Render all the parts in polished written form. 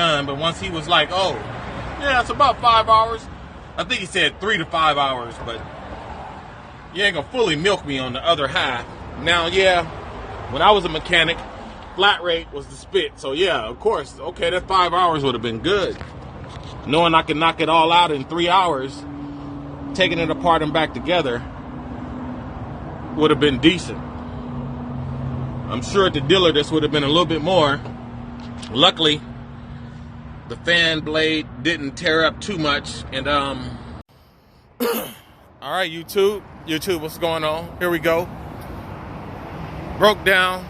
done, but once he was like, oh, yeah, it's about 5 hours. I think he said 3 to 5 hours, but you ain't gonna fully milk me on the other half. Now, yeah, when I was a mechanic, flat rate was the spit. So yeah, of course, okay, that 5 hours would have been good. Knowing I could knock it all out in 3 hours, taking it apart and back together would have been decent. I'm sure at the dealer this would have been a little bit more. Luckily, the fan blade didn't tear up too much. And all right, YouTube, what's going on? Here we go. Broke down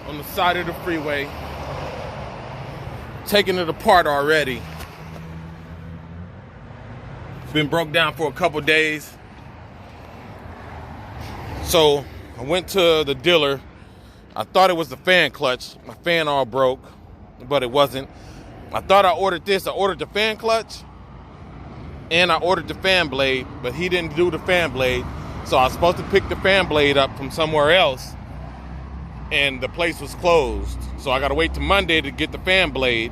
on the side of the freeway, taking it apart already. It's been broke down for a couple days. So I went to the dealer. I thought it was the fan clutch. My fan all broke, but it wasn't. I thought I ordered this. I ordered the fan clutch and I ordered the fan blade, but he didn't do the fan blade. So I was supposed to pick the fan blade up from somewhere else and the place was closed. So I got to wait till Monday to get the fan blade.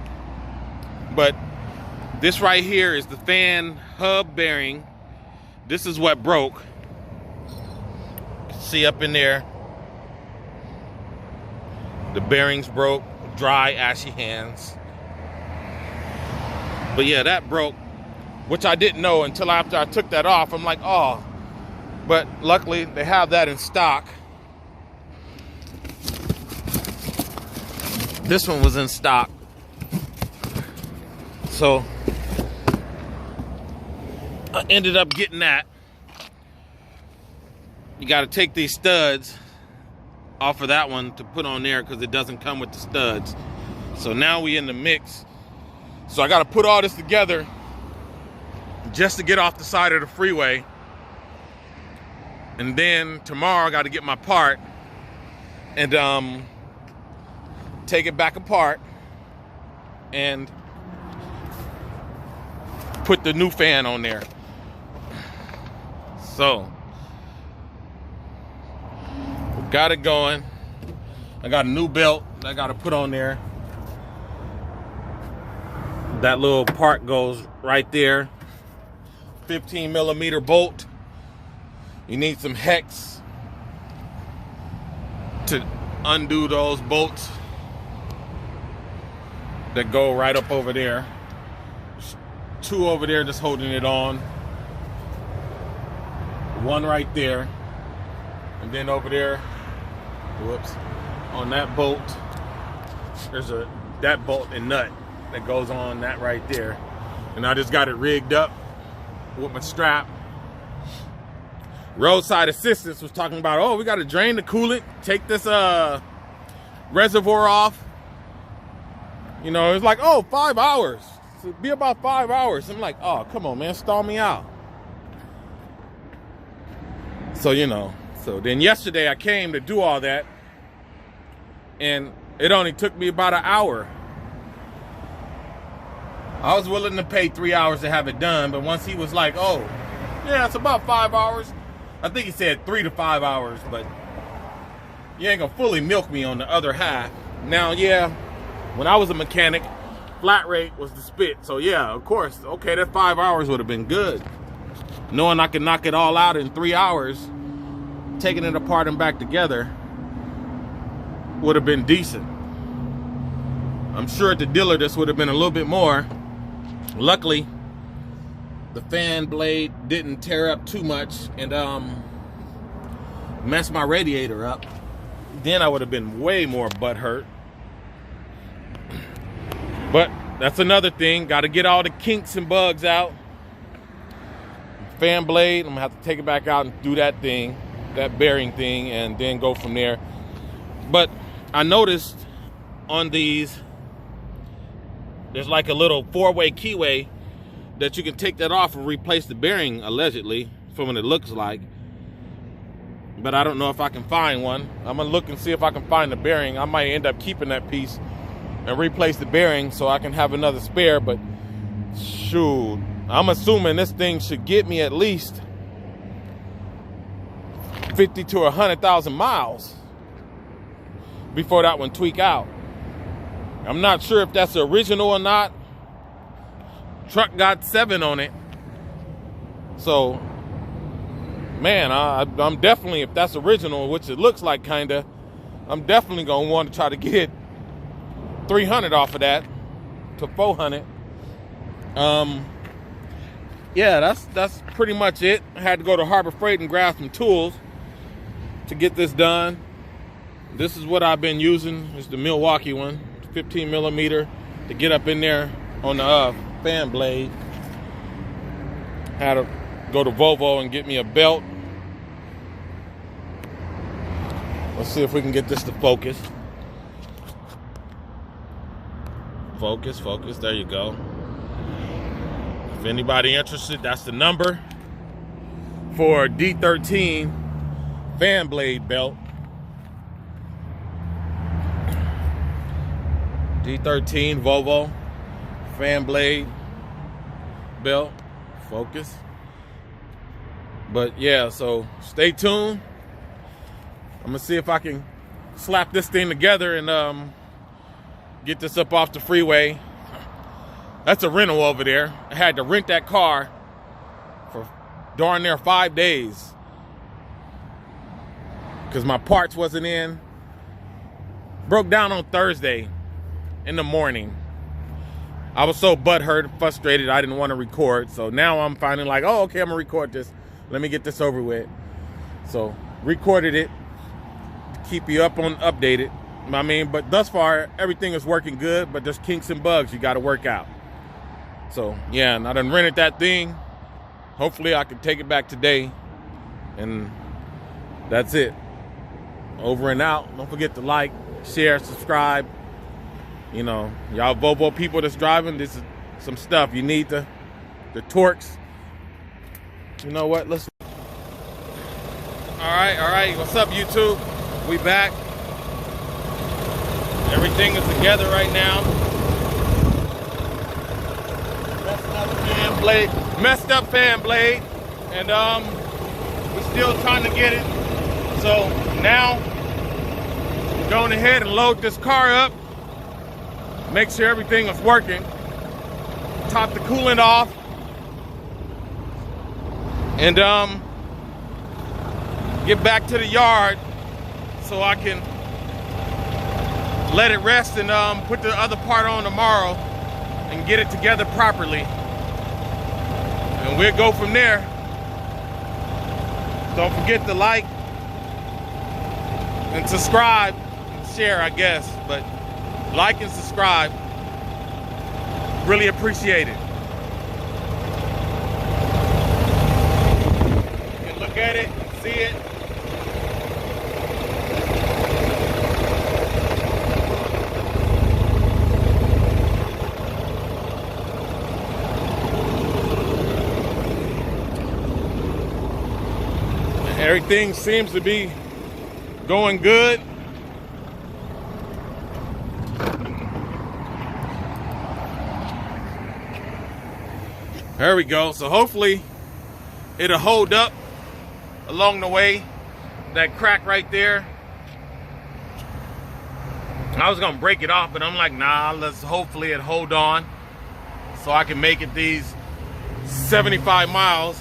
But this right here is the fan hub bearing. This is what broke. See up in there. The bearings broke, dry, ashy hands. But yeah, that broke, which I didn't know until after I took that off. I'm like, oh. But luckily, they have that in stock. This one was in stock. So I ended up getting that. You got to take these studs off of that one to put on there because it doesn't come with the studs. So now we in the mix. So I got to put all this together just to get off the side of the freeway. And then tomorrow I got to get my part and take it back apart and put the new fan on there. So got it going. I got a new belt that I got to put on there. That little part goes right there. 15 millimeter bolt. You need some hex to undo those bolts that go right up over there. There's 2 over there just holding it on. 1 right there. And then over there, whoops, on that bolt, there's that bolt and nut that goes on that right there. And I just got it rigged up with my strap. Roadside assistance was talking about, oh, we got to drain the coolant, take this reservoir off. You know, it's like, oh, 5 hours. It'll be about 5 hours. I'm like, oh, come on, man, stall me out. So, you know. So then yesterday I came to do all that and it only took me about an hour. I was willing to pay 3 hours to have it done, but once he was like, oh, yeah, it's about 5 hours. I think he said 3 to 5 hours, but you ain't gonna fully milk me on the other half. Now, yeah, when I was a mechanic, flat rate was the spit. So yeah, of course, okay, that 5 hours would have been good. Knowing I could knock it all out in 3 hours, taking it apart and back together would have been decent. I'm sure at the dealer this would have been a little bit more. Luckily, the fan blade didn't tear up too much and mess my radiator up. Then I would have been way more butthurt. But that's another thing. Got to get all the kinks and bugs out. Fan blade, I'm gonna have to take it back out and do that thing, that bearing thing, and then go from there. But I noticed on these, there's like a little 4-way keyway that you can take that off and replace the bearing, allegedly, from what it looks like. But I don't know if I can find one. I'm gonna look and see if I can find the bearing. I might end up keeping that piece and replace the bearing so I can have another spare, but shoot, I'm assuming this thing should get me at least 50 to 100,000 miles before that one tweak out. I'm not sure if that's original or not. Truck got 7 on it. So, man, I'm definitely, if that's original, which it looks like kinda, I'm definitely gonna want to try to get 300 off of that to 400. Yeah, that's pretty much it. I had to go to Harbor Freight and grab some tools to get this done. This is what I've been using. It's the Milwaukee one, 15 millimeter, to get up in there on the fan blade. Had to go to Volvo and get me a belt. Let's see if we can get this to focus. Focus, focus, there you go. If anybody interested, that's the number for D13 fan blade belt. D13 Volvo fan blade belt. Focus. But yeah, so stay tuned. I'm gonna see if I can slap this thing together and get this up off the freeway. That's a rental over there. I had to rent that car for darn near 5 days because my parts wasn't in. Broke down on Thursday in the morning. I was so butthurt, frustrated, I didn't want to record. So now I'm finally like, oh, okay, I'm gonna record this. Let me get this over with. So recorded it to keep you updated. I mean, but thus far, everything is working good, but there's kinks and bugs you got to work out. So, yeah, and I done rented that thing. Hopefully I can take it back today. And that's it. Over and out. Don't forget to like, share, subscribe. You know, y'all Volvo people that's driving, this is some stuff. You need the torques. You know what? Let's... All right. What's up, YouTube? We back. Everything is together right now. Messed up fan blade. And we're still trying to get it. So now, going ahead and load this car up. Make sure everything is working. Top the coolant off. And get back to the yard so I can let it rest and put the other part on tomorrow and get it together properly. And we'll go from there. Don't forget to like and subscribe and share, I guess. But like and subscribe. Really appreciate it. You can look at it, see it. Everything seems to be going good. There we go. So hopefully it'll hold up along the way. That crack right there. I was gonna break it off, but I'm like, nah, let's hopefully it hold on so I can make it these 75 miles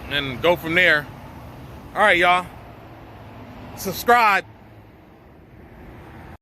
and go from there. All right, y'all. Subscribe.